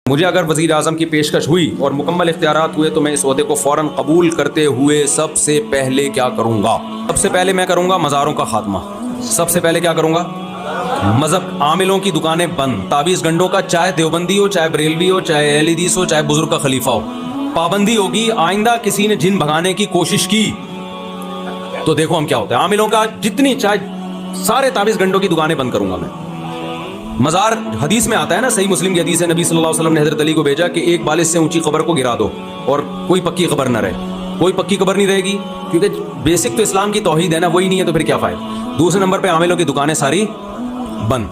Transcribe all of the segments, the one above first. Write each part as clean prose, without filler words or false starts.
مجھے اگر وزیر اعظم کی پیشکش ہوئی اور مکمل اختیارات ہوئے تو میں اس عہدے کو فوراً قبول کرتے ہوئے سب سے پہلے کیا کروں گا؟ سب سے پہلے میں کروں گا مزاروں کا خاتمہ. سب سے پہلے کیا کروں گا؟ مذہب عاملوں کی دکانیں بند. تعویذ گنڈوں کا چاہے دیوبندی ہو، چاہے بریلوی ہو، چاہے اہل حدیث ہو، چاہے بزرگ کا خلیفہ ہو، پابندی ہوگی. آئندہ کسی نے جن بھگانے کی کوشش کی تو دیکھو ہم کیا ہوتا ہے. عاملوں کا جتنی چاہے سارے تعویذ گنڈوں کی دکانیں بند کروں گا میں. مزار حدیث میں آتا ہے نا، صحیح مسلم کی حدیث ہے، نبی صلی اللہ علیہ وسلم نے حضرت علی کو بھیجا کہ ایک بالش سے اونچی قبر کو گرا دو اور کوئی پکی قبر نہ رہے. کوئی پکی قبر نہیں رہے گی کیونکہ بیسک تو اسلام کی توحید ہے نا، وہی نہیں ہے تو پھر کیا فائدہ. دوسرے نمبر پہ عاملوں کی دکانیں ساری بند.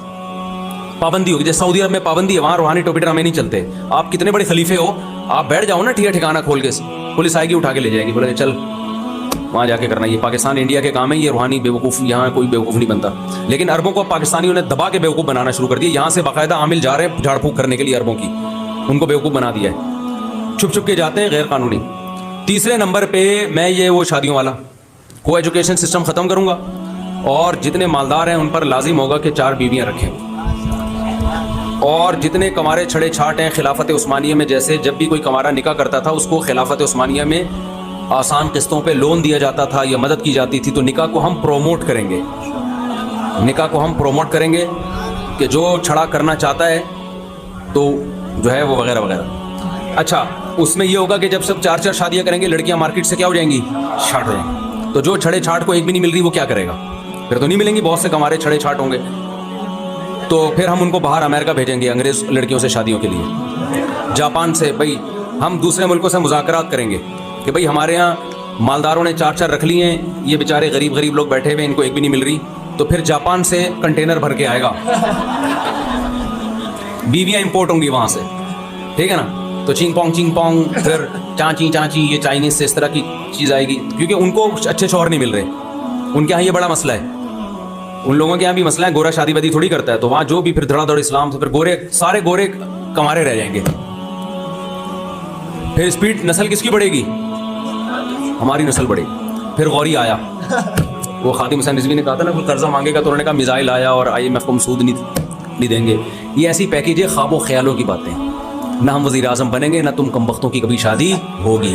پابندی ہوگی. جیسے سعودی عرب میں پابندی ہے، وہاں روحانی ٹوپی ڈرامے نہیں چلتے. آپ کتنے بڑے خلیفے ہو، آپ بیٹھ جاؤ نا ٹھکانہ کھول کے، پولیس آئے گی اٹھا کے لے جائے گی، بولے چل وہاں جا کے کرنا. یہ پاکستان انڈیا کے کام ہے، یہ روحانی بیوقوف یہاں کوئی بیوقوف نہیں بنتا. لیکن عربوں کو پاکستانیوں نے دبا کے بیوقوف بنانا شروع کر دیا. یہاں سے باقاعدہ عامل جا رہے ہیں جھاڑ پھونک کرنے کے لیے عربوں کی، ان کو بیوقوف بنا دیا ہے. چھپ چھپ کے جاتے ہیں، غیر قانونی. تیسرے نمبر پہ میں یہ وہ شادیوں والا کو ایجوکیشن سسٹم ختم کروں گا، اور جتنے مالدار ہیں ان پر لازم ہوگا کہ 4 بیویاں رکھیں. اور جتنے کمارے چھڑے چھاٹ ہیں خلافت عثمانیہ میں، جیسے جب بھی کوئی کمارہ نکاح کرتا تھا اس کو خلافت عثمانیہ میں آسان قسطوں پہ لون دیا جاتا تھا یا مدد کی جاتی تھی. تو نکاح کو ہم پروموٹ کریں گے. نکاح کو ہم پروموٹ کریں گے کہ جو چھڑا کرنا چاہتا ہے تو جو ہے وہ وغیرہ وغیرہ. اچھا، اس میں یہ ہوگا کہ جب سب 4 شادیاں کریں گے، لڑکیاں مارکیٹ سے کیا ہو جائیں گی؟ چھاٹ ہو جائیں گی. تو جو چھڑے چھاٹ کو ایک بھی نہیں مل رہی وہ کیا کرے گا؟ پھر تو نہیں ملیں گی. بہت سے کمارے چھڑے چھاٹ ہوں گے. تو پھر ہم ان کو باہر امریکہ بھیجیں گے انگریز لڑکیوں سے شادیوں کے لیے. جاپان سے بھائی ہم دوسرے ملکوں سے مذاکرات کریں گے کہ بھائی ہمارے یہاں مالداروں نے 4 رکھ لی ہیں، یہ بیچارے غریب لوگ بیٹھے ہوئے، ان کو ایک بھی نہیں مل رہی. تو پھر جاپان سے کنٹینر بھر کے آئے گا، بیویاں امپورٹ ہوں گی وہاں سے. ٹھیک ہے نا؟ تو چینگ پونگ پھر چانچی یہ چائنیز سے اس طرح کی چیز آئے گی، کیونکہ ان کو اچھے شوہر نہیں مل رہے. ان کے یہاں یہ بڑا مسئلہ ہے. ان لوگوں کے یہاں بھی مسئلہ ہے، گورا شادی بدی تھوڑی کرتا ہے. تو وہاں جو بھی پھر دھڑا دھڑ اسلام سے پھر سارے گورے کمارے رہ جائیں گے. پھر اسپیڈ نسل کس کی بڑھے گی؟ ہماری نسل بڑھے گی. پھر غوری آیا، وہ خاتم حسین رضوی نے کہا تھا نا کوئی قرضہ مانگے گا تو انہوں نے کہا میزائل آیا اور IMF کو سود نہیں دیں گے. یہ ایسی پیکیج ہے خواب و خیالوں کی باتیں. نہ ہم وزیر اعظم بنیں گے، نہ تم کم بختوں کی کبھی شادی ہوگی.